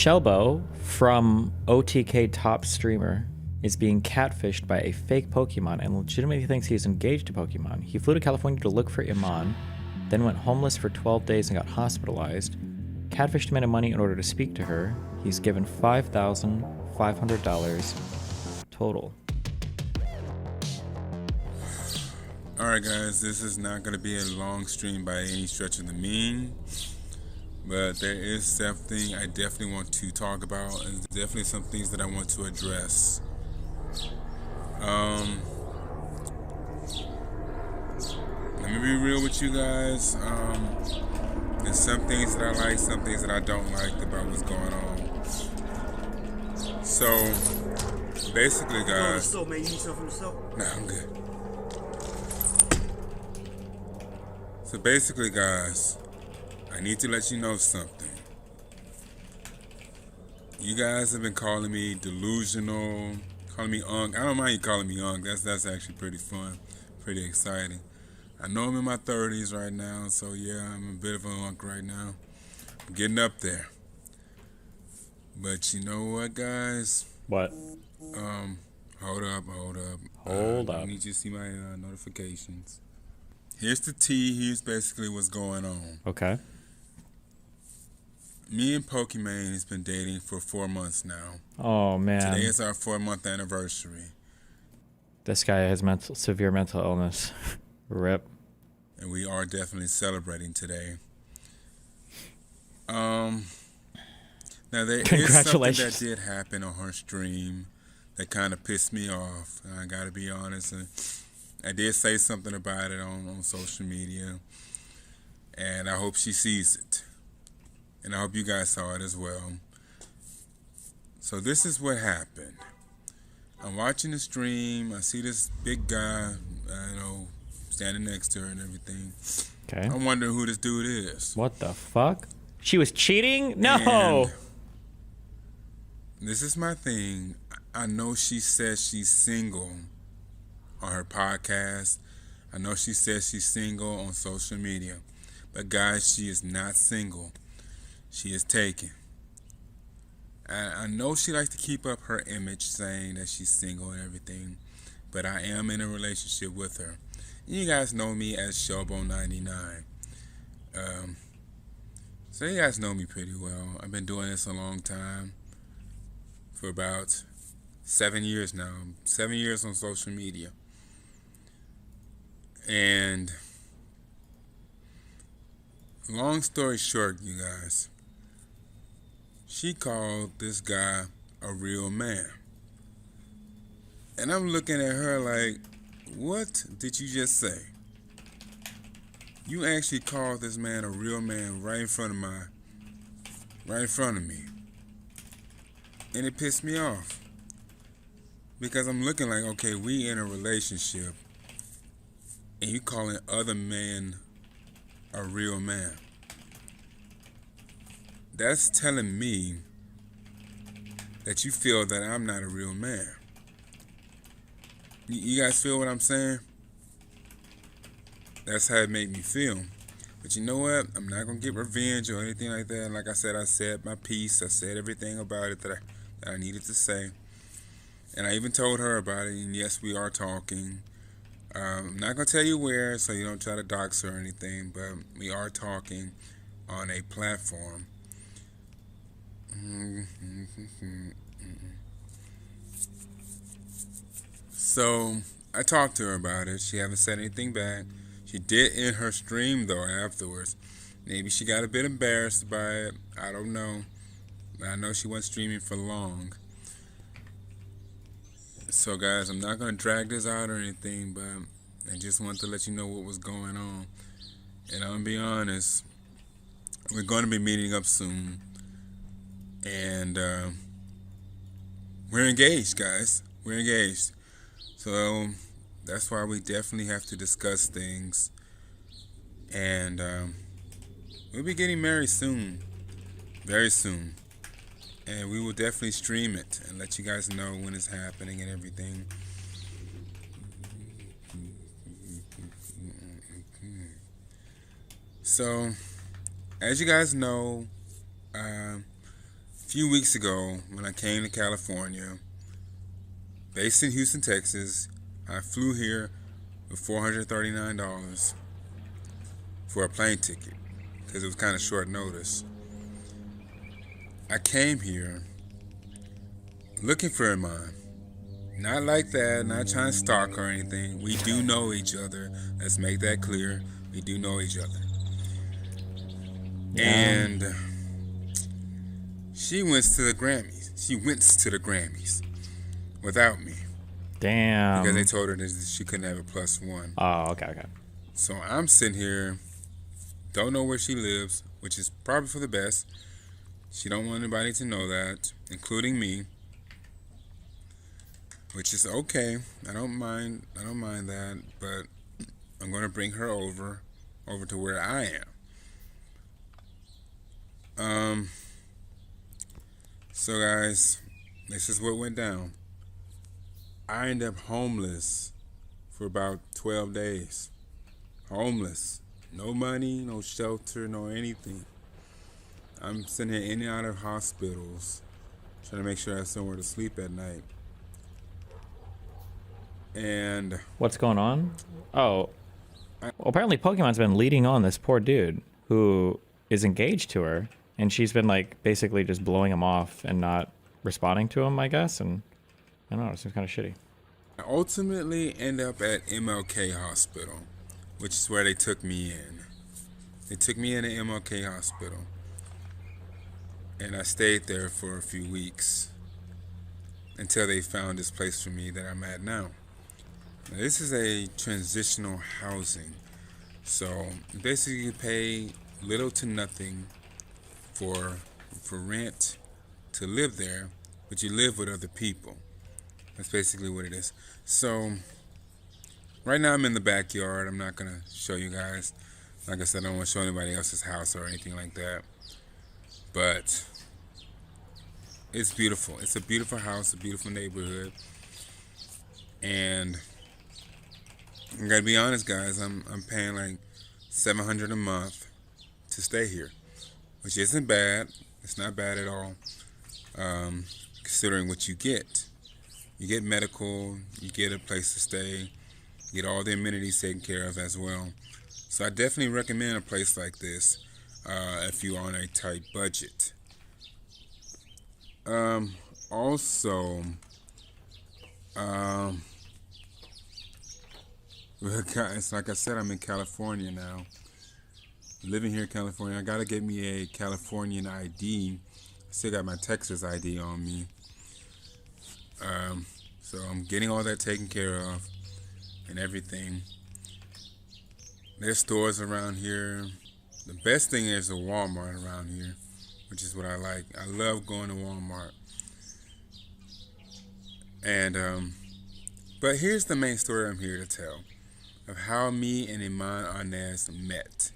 Shelbo from OTK Top Streamer is being catfished by a fake Pokimane and legitimately thinks he's engaged to Pokimane. He flew to California to look for Iman, then went homeless for 12 days and got hospitalized. Catfish demanded money in order to speak to her. He's given $5,500 total. Alright guys, this is not going to be a long stream by any stretch of the mean, but there is something I definitely want to talk about, and definitely some things that I want to address. Let me be real with you guys. There's some things that I like, some things that I don't like about what's going on. So, basically guys... Nah, I'm good. So basically guys, I need to let you know something. You guys have been calling me delusional, calling me unk. I don't mind you calling me unk. That's actually pretty fun, pretty exciting. I know I'm in my 30s right now, so yeah, I'm a bit of an unk right now. I'm getting up there. But you know what, guys? What? Hold up. I need you to see my notifications. Here's the tea. Here's basically what's going on. Okay. Me and Pokimane has been dating for 4 months now. Oh, man. Today is our 4-month anniversary. This guy has severe mental illness. Rip. And we are definitely celebrating today. Now, there is something that did happen on her stream that kind of pissed me off. I got to be honest. I did say something about it on social media. And I hope she sees it. And I hope you guys saw it as well. So this is what happened. I'm watching the stream. I see this big guy, standing next to her and everything. Okay. I'm wondering who this dude is. What the fuck? She was cheating? No! And this is my thing. I know she says she's single on her podcast. I know she says she's single on social media. But guys, she is not single. She is taken. I know she likes to keep up her image saying that she's single and everything, but I am in a relationship with her. You guys know me as Shelbo99. So you guys know me pretty well. I've been doing this a long time, for about 7 years now. 7 years on social media. And long story short, you guys, she called this guy a real man. And I'm looking at her like, what did you just say? You actually called this man a real man right in front of me. And it pissed me off. Because I'm looking like, okay, we in a relationship and you calling other men a real man. That's telling me that you feel that I'm not a real man. You guys feel what I'm saying? That's how it made me feel. But you know what? I'm not going to get revenge or anything like that. Like I said my piece. I said everything about it that I needed to say. And I even told her about it. And yes, we are talking. I'm not going to tell you where, so you don't try to dox her or anything. But we are talking on a platform. So I talked to her about it. She haven't said anything back. She did end her stream though afterwards. Maybe she got a bit embarrassed by it. I don't know. But I know she wasn't streaming for long. So guys, I'm not going to drag this out or anything, but I just wanted to let you know what was going on. And I'm going to be honest, we're going to be meeting up soon. And we're engaged, guys. We're engaged. So that's why we definitely have to discuss things. And we'll be getting married soon. Very soon. And we will definitely stream it and let you guys know when it's happening and everything. So, as you guys know, a few weeks ago, when I came to California, based in Houston, Texas, I flew here with $439 for a plane ticket because it was kind of short notice. I came here looking for Iman. Not like that, not trying to stalk or anything. We do know each other. Let's make that clear. We do know each other. Yeah. And she went to the Grammys. She went to the Grammys without me. Damn. Because they told her that she couldn't have a +1. Oh, okay. So I'm sitting here, don't know where she lives, which is probably for the best. She don't want anybody to know that, including me, which is okay. I don't mind that, but I'm gonna bring her over to where I am. So guys, this is what went down. I ended up homeless for about 12 days. Homeless. No money, no shelter, no anything. I'm sitting here in and out of hospitals, trying to make sure I have somewhere to sleep at night. And what's going on? Oh, well, apparently Pokimane's been leading on this poor dude who is engaged to her, and she's been like basically just blowing him off and not responding to him, I guess. And I don't know, it seems kind of shitty. I ultimately end up at MLK Hospital, which is where they took me in. They took me in at MLK Hospital, and I stayed there for a few weeks until they found this place for me that I'm at now. Now, this is a transitional housing, so basically you pay little to nothing for rent to live there, but you live with other people. That's basically what it is. So right now I'm in the backyard. I'm not gonna show you guys. Like I said, I don't want to show anybody else's house or anything like that. But it's beautiful. It's a beautiful house, a beautiful neighborhood. And I gotta be honest, guys, I'm paying like $700 a month to stay here, which isn't bad. It's not bad at all, considering what you get. You get medical, you get a place to stay, you get all the amenities taken care of as well. So I definitely recommend a place like this if you're on a tight budget. Also, it's like I said, I'm in California now. Living here in California, I gotta get me a Californian ID. I still got my Texas ID on me. So I'm getting all that taken care of and everything. There's stores around here. The best thing is a Walmart around here, which is what I like. I love going to Walmart. And but here's the main story I'm here to tell of how me and Iman Arnaz met.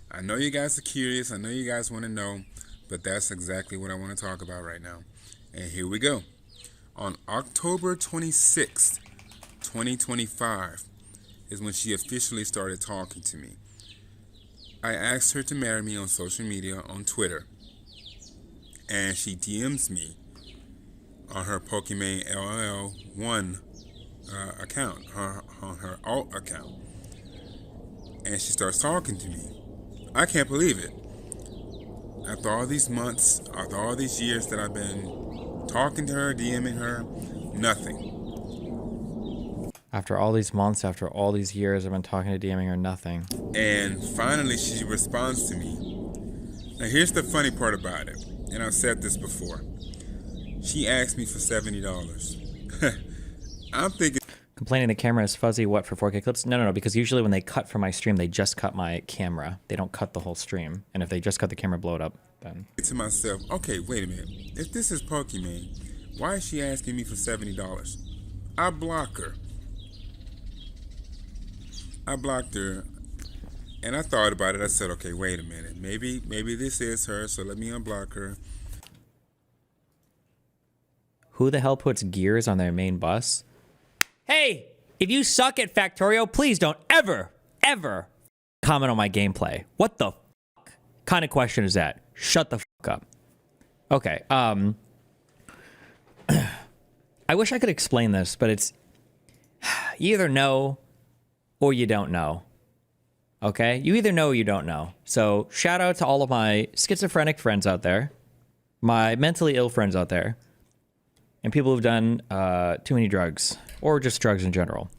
I know you guys are curious. I know you guys want to know, but that's exactly what I want to talk about right now. And here we go. On October 26th, 2025 is when she officially started talking to me. I asked her to marry me on social media, on Twitter, and she DMs me on her Pokimane LLL1 account, on her alt account, and she starts talking to me. I can't believe it. After all these months, after all these years that I've been talking to her, DMing her, nothing. After all these months, after all these years, I've been talking to DMing her, nothing. And finally, she responds to me. Now, here's the funny part about it, and I've said this before. She asked me for $70. I'm thinking... Complaining the camera is fuzzy, what, for 4K clips? No, because usually when they cut from my stream, they just cut my camera. They don't cut the whole stream. And if they just cut the camera, blow it up, then... To myself, okay, wait a minute. If this is Pokimane, why is she asking me for $70? I block her. I blocked her, and I thought about it. I said, okay, wait a minute. Maybe this is her, so let me unblock her. Who the hell puts gears on their main bus? Hey, if you suck at Factorio, please don't ever comment on my gameplay. What the fuck kind of question is that? Shut the fuck up. Okay. I wish I could explain this, but it's you either know or you don't know. Okay? You either know or you don't know. So shout out to all of my schizophrenic friends out there, my mentally ill friends out there, and people who've done too many drugs or just drugs in general.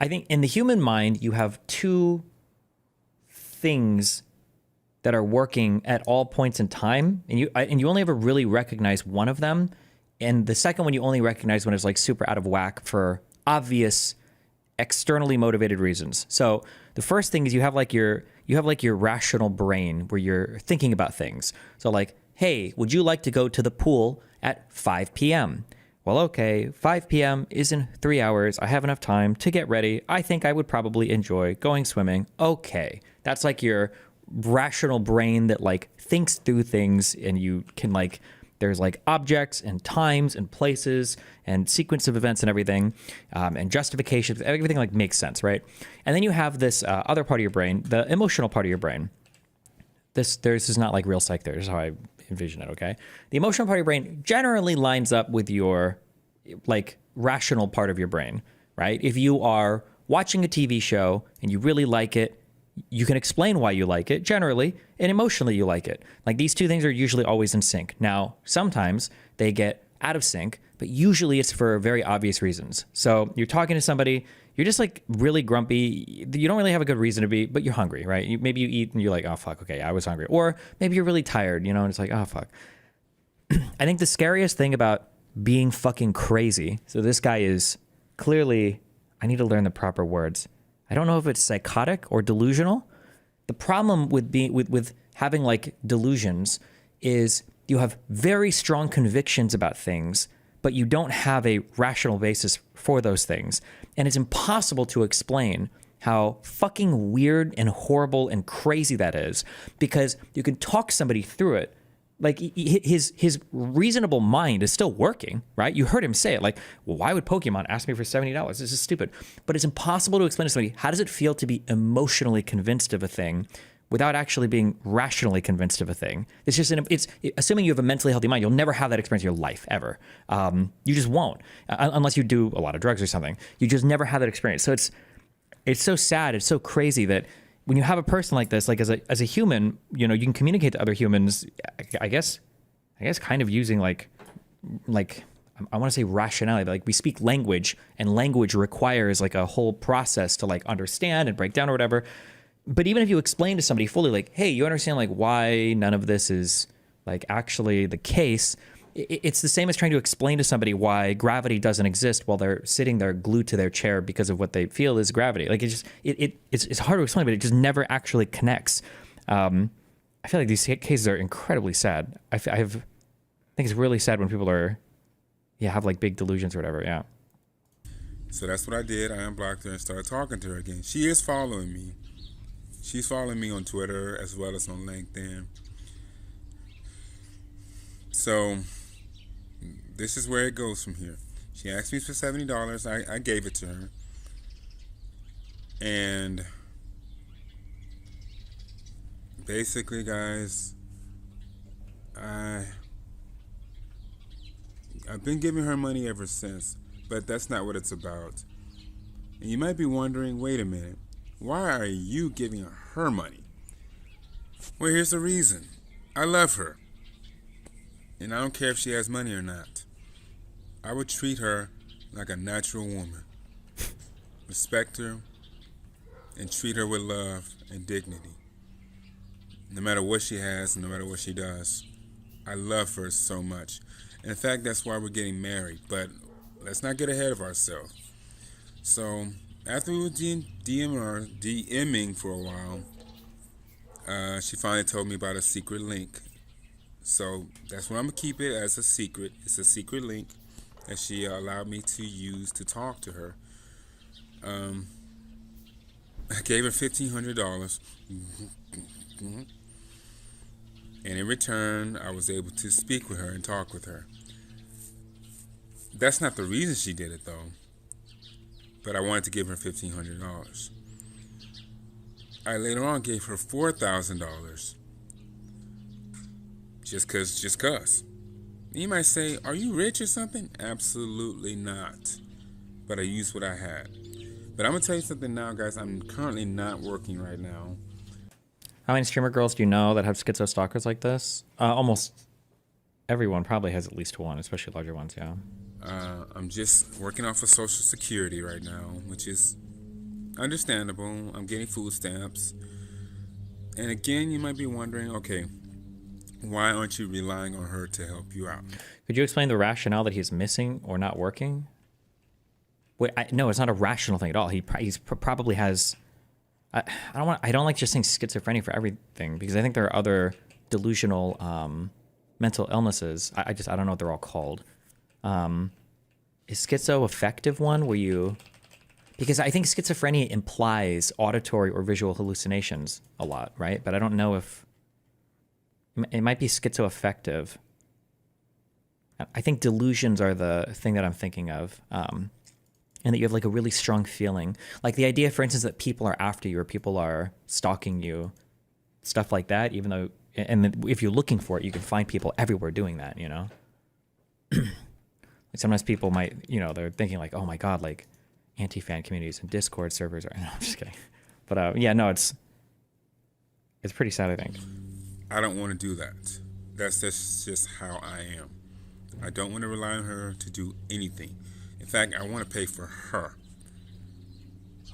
I think in the human mind, you have two things that are working at all points in time, and you only ever really recognize one of them, and the second one you only recognize when it's like super out of whack for obvious externally motivated reasons. So the first thing is you have like your rational brain where you're thinking about things. So like, hey, would you like to go to the pool at 5 p.m.? Well, okay, 5 p.m. is in 3 hours. I have enough time to get ready. I think I would probably enjoy going swimming. Okay, that's like your rational brain that like thinks through things, and you can like, there's like objects and times and places and sequence of events and everything, and justifications. Everything like makes sense, right? And then you have this other part of your brain, the emotional part of your brain. This is not like real psych theory. This is how I envision it, okay? The emotional part of your brain generally lines up with your like rational part of your brain, right? If you are watching a TV show and you really like it, you can explain why you like it generally, and emotionally you like it. Like these two things are usually always in sync. Now, sometimes they get out of sync, but usually it's for very obvious reasons. So you're talking to somebody, you're just like really grumpy. You don't really have a good reason to be, but you're hungry, right? Maybe you eat and you're like, oh, fuck, okay, I was hungry. Or maybe you're really tired, and it's like, oh, fuck. I think the scariest thing about being fucking crazy, so this guy is clearly, I need to learn the proper words. I don't know if it's psychotic or delusional. The problem with having like delusions is you have very strong convictions about things, but you don't have a rational basis for those things. And it's impossible to explain how fucking weird and horrible and crazy that is, because you can talk somebody through it. Like his reasonable mind is still working, right? You heard him say it, like, well, why would Pokimane ask me for $70? This is stupid. But it's impossible to explain to somebody, how does it feel to be emotionally convinced of a thing without actually being rationally convinced of a thing? It's just, it's assuming you have a mentally healthy mind, you'll never have that experience in your life, ever. You just won't, unless you do a lot of drugs or something. You just never have that experience. So it's so sad, it's so crazy that when you have a person like this, like as a human, you can communicate to other humans, I guess kind of using like I want to say rationality, but like we speak language, and language requires like a whole process to like understand and break down or whatever. But even if you explain to somebody fully, like, hey, you understand like why none of this is like actually the case, it's the same as trying to explain to somebody why gravity doesn't exist while they're sitting there glued to their chair because of what they feel is gravity. Like it's hard to explain, but it just never actually connects. I feel like these cases are incredibly sad. I think it's really sad when people have like big delusions or whatever. Yeah. So that's what I did. I unblocked her and started talking to her again. She is following me. She's following me on Twitter as well as on LinkedIn. So this is where it goes from here. She asked me for $70. I gave it to her. And basically, guys, I've been giving her money ever since, but that's not what it's about. And you might be wondering, wait a minute, why are you giving her money? Well, here's the reason. I love her. And I don't care if she has money or not. I would treat her like a natural woman. Respect her and treat her with love and dignity. No matter what she has, no matter what she does. I love her so much. In fact, that's why we're getting married. But let's not get ahead of ourselves. So after we were DMing for a while, she finally told me about a secret link. So that's where I'm going to keep it, as a secret. It's a secret link that she allowed me to use to talk to her. I gave her $1,500. And in return, I was able to speak with her and talk with her. That's not the reason she did it, though. But I wanted to give her $1,500. I later on gave her $4,000. just cause. You might say, are you rich or something? Absolutely not. But I used what I had. But I'm going to tell you something now, guys. I'm currently not working right now. How many streamer girls do you know that have schizo stalkers like this? Almost everyone probably has at least one, especially larger ones, yeah. I'm just working off of Social Security right now, which is understandable. I'm getting food stamps. And again, you might be wondering, okay, why aren't you relying on her to help you out? Could you explain the rationale that he's missing or not working? Wait, no, it's not a rational thing at all. He's probably has. I don't like just saying schizophrenia for everything, because I think there are other delusional mental illnesses. I don't know what they're all called. Is schizo affective one where you? Because I think schizophrenia implies auditory or visual hallucinations a lot, right? But I don't know if it might be schizoaffective. I think delusions are the thing that I'm thinking of. And that you have like a really strong feeling. Like the idea, for instance, that people are after you or people are stalking you, stuff like that, even though, and if you're looking for it, you can find people everywhere doing that, you know? Like sometimes people might, you know, they're thinking like, oh my God, like anti-fan communities and Discord servers are, no, I'm just kidding. But yeah, no, it's pretty sad, I think. I don't want to do that. That's just how I am. I don't want to rely on her to do anything. In fact, I want to pay for her.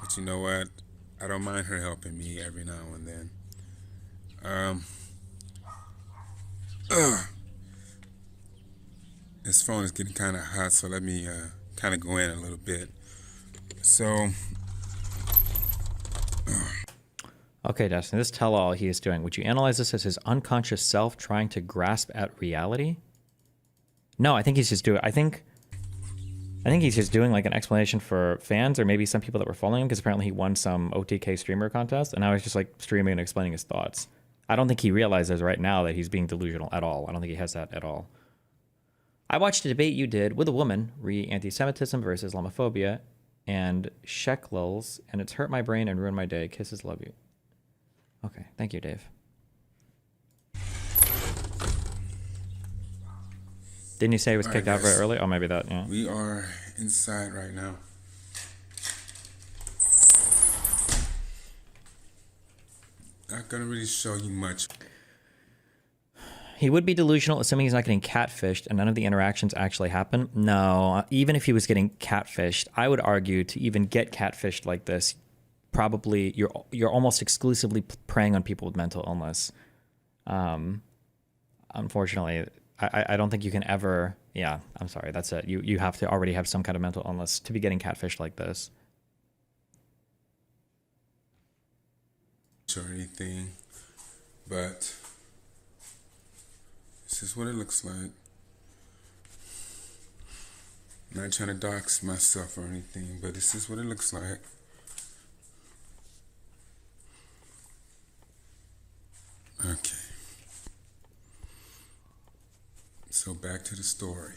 But you know what? I don't mind her helping me every now and then. This phone is getting kind of hot, so let me kind of go in a little bit. So... Okay, Dustin, this tell-all he is doing. Would you analyze this as his unconscious self trying to grasp at reality? No, I think he's just doing... I think he's just doing like an explanation for fans or maybe some people that were following him, because apparently he won some OTK streamer contest and now he's just like streaming and explaining his thoughts. I don't think he realizes right now that he's being delusional at all. I don't think he has that at all. I watched a debate you did with a woman, anti-Semitism versus Islamophobia and Sheklils, and it's hurt my brain and ruined my day. Kisses, love you. Okay, thank you, Dave. Didn't you say he was kicked out very early? Oh, maybe that, yeah. We are inside right now. Not going to really show you much. He would be delusional, assuming he's not getting catfished and none of the interactions actually happen. No, even if he was getting catfished, I would argue to even get catfished like this, probably you're almost exclusively preying on people with mental illness. Unfortunately... I don't think you can ever, yeah, I'm sorry, that's it. You have to already have some kind of mental illness to be getting catfished like this. Or anything, but this is what it looks like. I'm not trying to dox myself or anything, but this is what it looks like. Okay. So back to the story.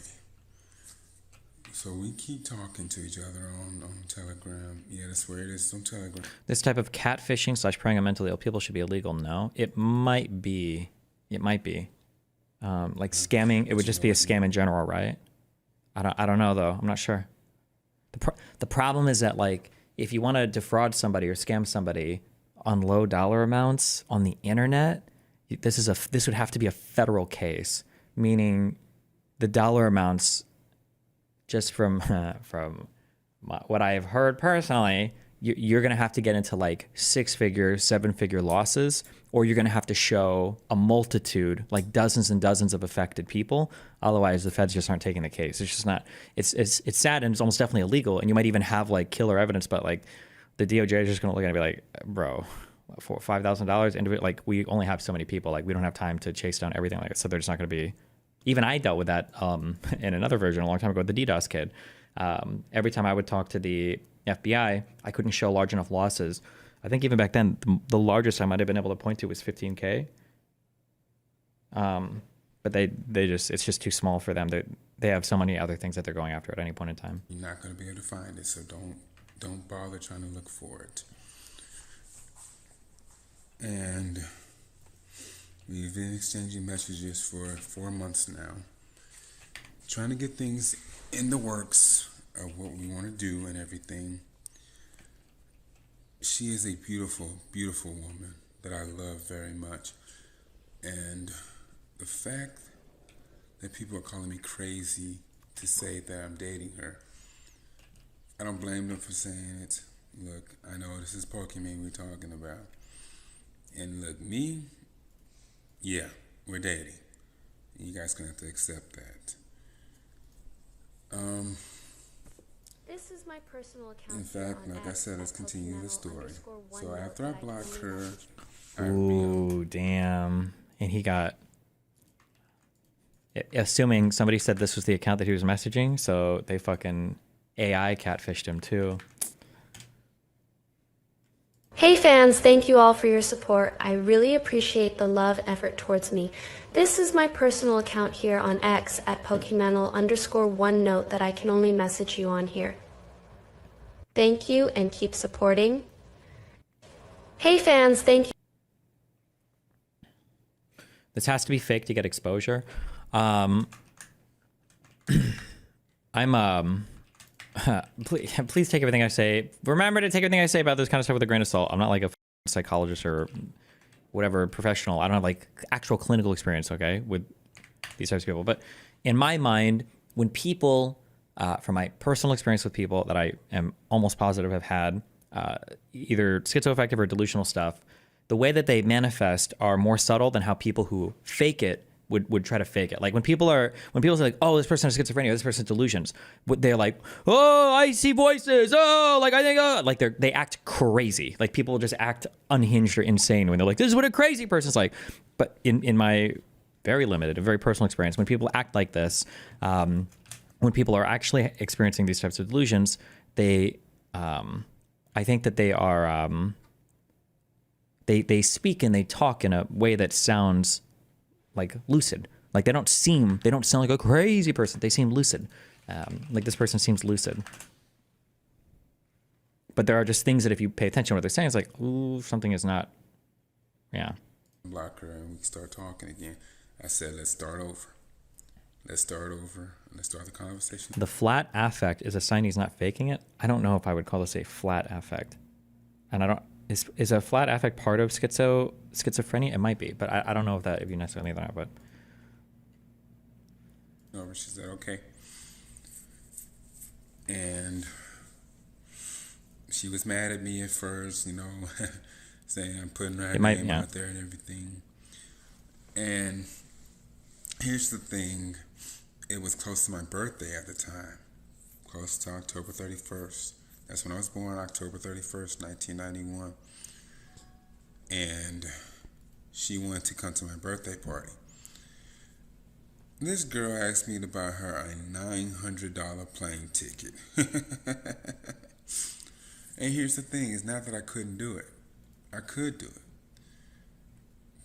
So we keep talking to each other on Telegram. Yeah, that's where it is, on Telegram. This type of catfishing / preying on mentally ill people should be illegal. No, it might be. It might be. Like scamming. It would just be a scam in general, right? I don't know though. I'm not sure. The problem is that like if you want to defraud somebody or scam somebody on low dollar amounts on the internet, this would have to be a federal case. Meaning the dollar amounts, just from what I have heard personally, you're going to have to get into like 6-figure, 7-figure losses, or you're going to have to show a multitude, like dozens and dozens of affected people. Otherwise, the feds just aren't taking the case. It's just not, it's sad and it's almost definitely illegal. And you might even have like killer evidence, but like the DOJ is just going to look at it and be like, bro, for $5,000 into it, like we only have so many people, like we don't have time to chase down everything like that. So they're just not going to be. Even I dealt with that in another version a long time ago with the DDoS kid. Every time I would talk to the FBI, I couldn't show large enough losses. I think even back then, the largest I might have been able to point to was 15K. But it's just too small for them. They have so many other things that they're going after at any point in time. You're not going to be able to find it, so don't bother trying to look for it. And We've been exchanging messages for 4 months now, trying to get things in the works of what we want to do and everything. She is a beautiful, beautiful woman that I love very much. And the fact that people are calling me crazy to say that I'm dating her, I don't blame them for saying it. Look, I know this is Pokimane we're talking about. And look, me, yeah, we're dating. You guys gonna have to accept that. This is my personal account. In fact, like I said, let's continue the story. So after I blocked her, ooh, damn. And he got, assuming somebody said this was the account that he was messaging, so they fucking AI catfished him too. Hey fans, thank you all for your support. I really appreciate the love and effort towards me. This is my personal account here on X at Pokimane_1 note that I can only message you on here. Thank you and keep supporting. Hey fans, thank you. This has to be fake to get exposure. Please take everything I say. Remember to take everything I say about this kind of stuff with a grain of salt. I'm not like a psychologist or whatever professional. I don't have like actual clinical experience, okay, with these types of people. But in my mind, when people, from my personal experience with people that I am almost positive have had either schizoaffective or delusional stuff, the way that they manifest are more subtle than how people who fake it would try to fake it. Like when people say like, oh, this person has schizophrenia, this person has delusions, they're like, oh, I see voices, oh, like I think, like they act crazy. Like people just act unhinged or insane when they're like, this is what a crazy person's like. But in my very limited and very personal experience, when people act like this, when people are actually experiencing these types of delusions, they, I think that they are, they speak and they talk in a way that sounds like lucid. Like they don't sound like a crazy person. They seem lucid. Like this person seems lucid. But there are just things that if you pay attention to what they're saying, it's like, ooh, something is not, yeah. Block her and we can start talking again. I said, let's start over. Let's start over. Let's start the conversation. The flat affect is a sign he's not faking it. I don't know if I would call this a flat affect. And I don't, is a flat affect part of schizophrenia? It might be, but I don't know if you necessarily know that, but. Over, she said, okay. And she was mad at me at first, you know, saying I'm putting her name out there and everything. And here's the thing. It was close to my birthday at the time. Close to October 31st. That's when I was born, October 31st, 1991. And she wanted to come to my birthday party. This girl asked me to buy her a $900 plane ticket. And here's the thing, it's not that I couldn't do it. I could do it.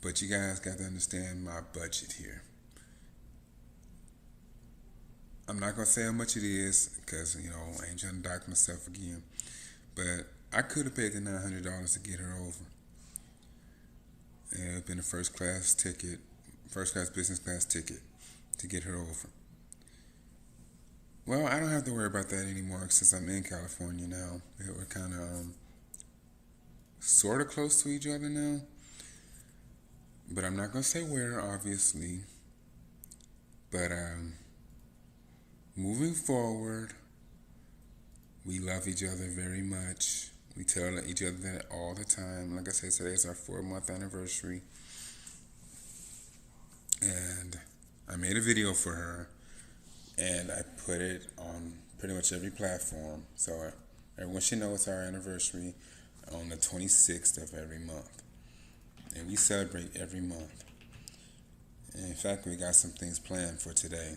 But you guys got to understand my budget here. I'm not going to say how much it is because, you know, I ain't trying to dock myself again. But I could have paid the $900 to get her over. And it would have been a first class business class ticket to get her over. Well, I don't have to worry about that anymore since I'm in California now. We're kind of sort of close to each other now. But I'm not going to say where, obviously. But moving forward, we love each other very much. We tell each other that all the time. Like I said, today is our 4-month anniversary. And I made a video for her. And I put it on pretty much every platform. So everyone should know it's our anniversary on the 26th of every month. And we celebrate every month. And in fact, we got some things planned for today.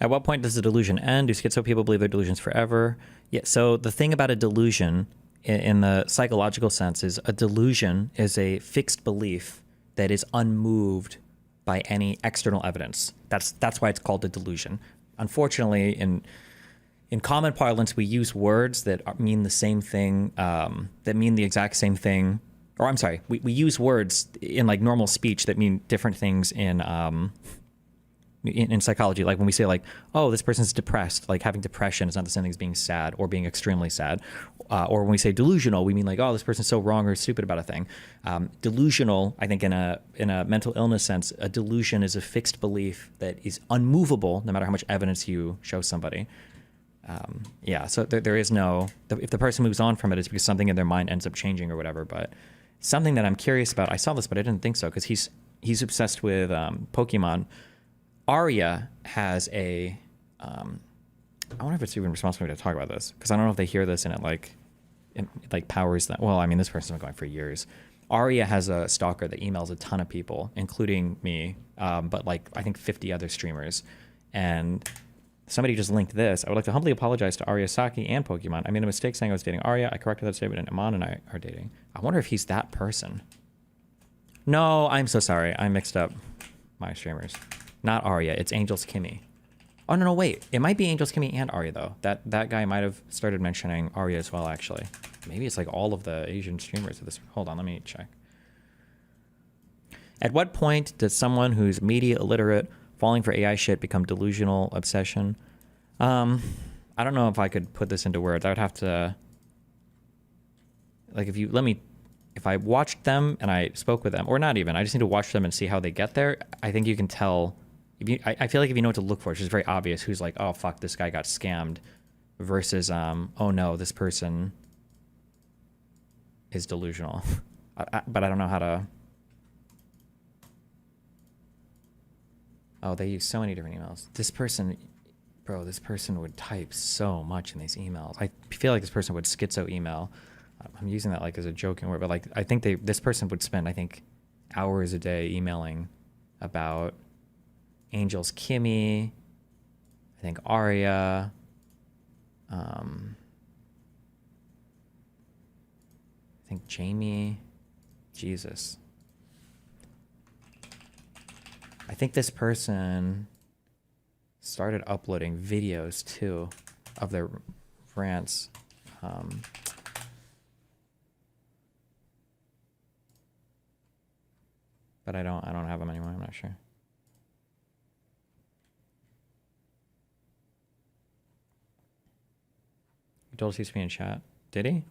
At what point does the delusion end? Do schizo people believe their delusions forever? Yeah. So the thing about a delusion in the psychological sense is a delusion is a fixed belief that is unmoved by any external evidence. That's why it's called a delusion. Unfortunately, in common parlance, we use words that mean the same thing, that mean the exact same thing or I'm sorry, we use words in like normal speech that mean different things in psychology. Like when we say like, oh, this person's depressed, like having depression is not the same thing as being sad or being extremely sad. Or when we say delusional, we mean like, oh, this person's so wrong or stupid about a thing. Delusional, I think in a mental illness sense, a delusion is a fixed belief that is unmovable no matter how much evidence you show somebody. Yeah, so there is no, if the person moves on from it, it's because something in their mind ends up changing or whatever. But something that I'm curious about, I saw this, but I didn't think so, because he's obsessed with Pokimane. Arya has a, I wonder if it's even responsible to talk about this, because I don't know if they hear this and it like powers that. Well, I mean, this person's been going for years. Arya has a stalker that emails a ton of people, including me, but like I think 50 other streamers. And somebody just linked this. I would like to humbly apologize to Arya Saki and Pokimane. I made a mistake saying I was dating Arya. I corrected that statement, and Iman and I are dating. I wonder if he's that person. No, I'm so sorry. I mixed up my streamers. Not Arya. It's Angels Kimmy. Oh, no, wait. It might be Angels Kimmy and Arya, though. That guy might have started mentioning Arya as well, actually. Maybe it's like all of the Asian streamers of this. Hold on, let me check. At what point does someone who's media illiterate falling for AI shit become delusional obsession? I don't know if I could put this into words. I would have to, like, if I watched them and I spoke with them, or not even, I just need to watch them and see how they get there. I think you can tell. I feel like if you know what to look for, it's just very obvious who's like, oh fuck, this guy got scammed, versus oh no, this person is delusional. But I don't know how to. Oh, they use so many different emails. This person, bro, this person would type so much in these emails. I feel like this person would schizo email. I'm using that like as a joking word, but like I think this person would spend, I think, hours a day emailing about Angels Kimmy, I think Arya, I think Jamie, Jesus. I think this person started uploading videos too of their rants. But I don't have them anymore. I'm not sure. He told us he used to be in chat. Did he?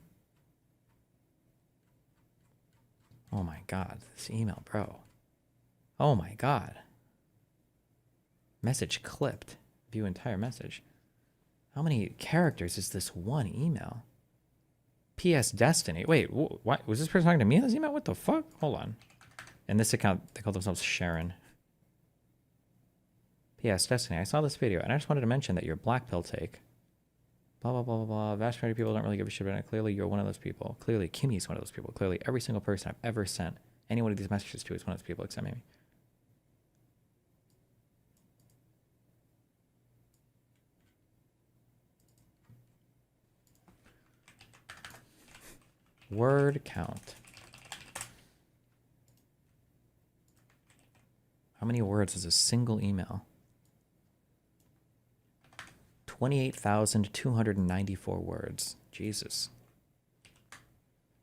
Oh my God, this email, bro. Oh my God. Message clipped. View entire message. How many characters is this one email? P.S. Destiny. Wait, what? Was this person talking to me in this email? What the fuck? Hold on. In this account, they call themselves Sharon. P.S. Destiny, I saw this video, and I just wanted to mention that your black pill take. Blah, blah, blah, blah, blah. Vast majority of people don't really give a shit about it. Clearly, you're one of those people. Clearly, Kimmy's one of those people. Clearly, every single person I've ever sent any one of these messages to is one of those people, except maybe. Word count. How many words is a single email? 28,294 words. Jesus.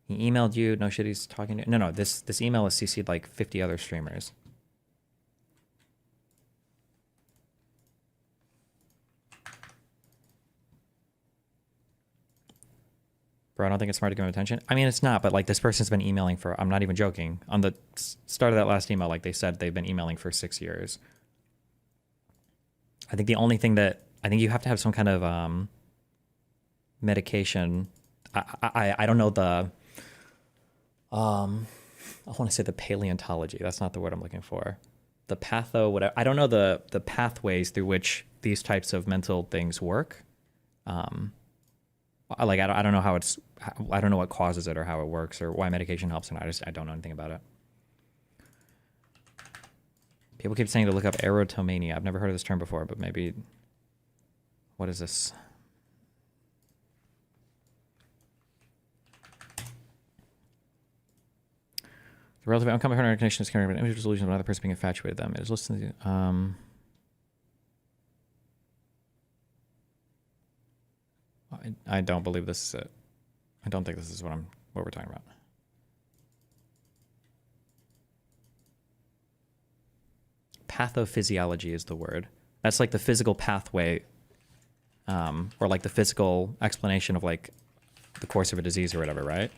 He emailed you. No shit, he's talking to you. No, this email is CC'd like 50 other streamers. Bro, I don't think it's smart to give him attention. I mean, it's not, but like this person's been emailing for, I'm not even joking. On the start of that last email, like they said, they've been emailing for 6 years. I think the only thing that, I think you have to have some kind of medication. I don't know the, I want to say the paleontology. That's not the word I'm looking for. The whatever. I don't know the pathways through which these types of mental things work. Like I don't know how I don't know what causes it or how it works or why medication helps, and I don't know anything about it. People keep saying to look up erotomania. I've never heard of this term before, but maybe. What is this? The relative outcome of her recognition is carrying an image delusion of another person being infatuated with them. It is listening to. I don't believe this is it. I don't think this is what we're talking about. Pathophysiology is the word. That's like the physical pathway, or like the physical explanation of like the course of a disease or whatever, right?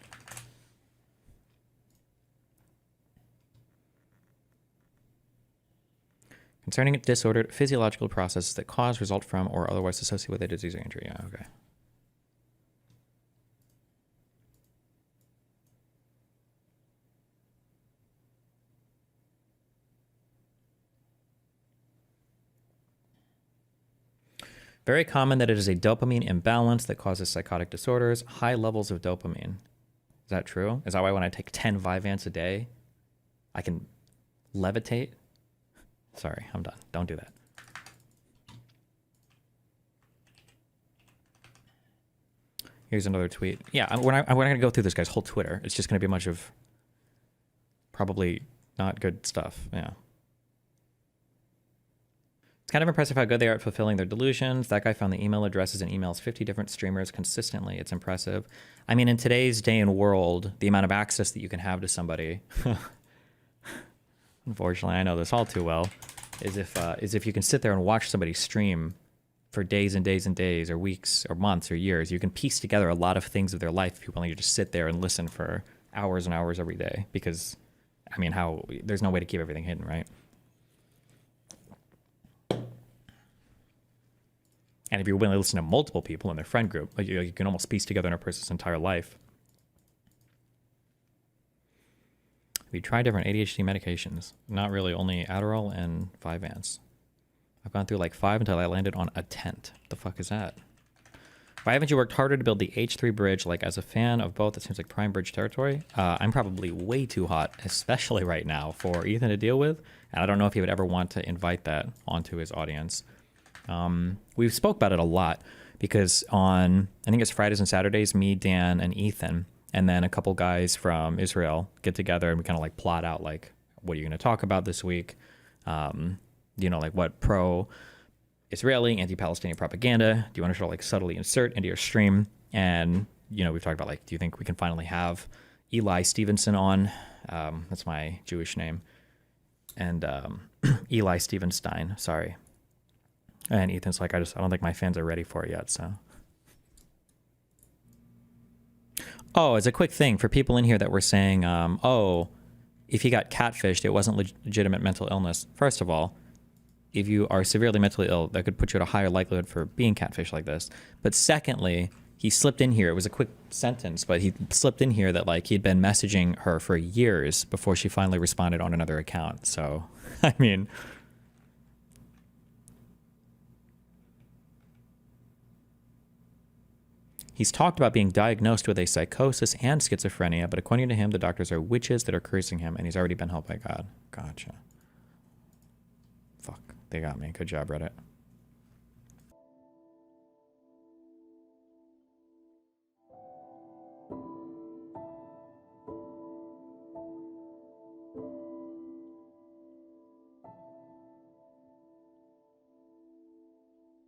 Concerning disordered physiological processes that cause, result from, or otherwise associate with a disease or injury. Yeah, okay. Very common that it is a dopamine imbalance that causes psychotic disorders, high levels of dopamine. Is that true? Is that why when I take 10 Vyvanse a day, I can levitate? Sorry, I'm done. Don't do that. Here's another tweet. Yeah, we're not going to go through this guy's whole Twitter. It's just going to be a bunch of probably not good stuff. Yeah. It's kind of impressive how good they are at fulfilling their delusions. That guy found the email addresses and emails 50 different streamers consistently. It's impressive. I mean, in today's day and world, the amount of access that you can have to somebody, unfortunately, I know this all too well, is if you can sit there and watch somebody stream for days and days and days, or weeks, or months, or years, you can piece together a lot of things of their life if you're willing to just sit there and listen for hours and hours every day. Because, I mean, there's no way to keep everything hidden, right? And if you're willing to listen to multiple people in their friend group, you can almost piece together in a person's entire life. We tried different ADHD medications. Not really, only Adderall and Vyvanse. I've gone through like 5 until I landed on a tent. What the fuck is that? Why haven't you worked harder to build the H3 bridge? Like, as a fan of both, it seems like prime bridge territory. I'm probably way too hot, especially right now, for Ethan to deal with. And I don't know if he would ever want to invite that onto his audience. We've spoke about it a lot because on, I think it's Fridays and Saturdays, me, Dan, and Ethan, and then a couple guys from Israel get together and we kind of like plot out like, what are you going to talk about this week? You know, like what pro-Israeli, anti-Palestinian propaganda do you want to sort of like subtly insert into your stream? And, you know, we've talked about like, do you think we can finally have Eli Stevenson on? That's my Jewish name. And Eli Stevenstein, sorry. And Ethan's like, I don't think my fans are ready for it yet, so. Oh, as a quick thing for people in here that were saying, oh, if he got catfished, it wasn't legitimate mental illness. First of all, if you are severely mentally ill, that could put you at a higher likelihood for being catfished like this. But secondly, he slipped in here. It was a quick sentence, but he slipped in here that like he'd been messaging her for years before she finally responded on another account. So, I mean, he's talked about being diagnosed with a psychosis and schizophrenia, but according to him, the doctors are witches that are cursing him, and he's already been helped by God. Gotcha. Fuck. They got me. Good job, Reddit.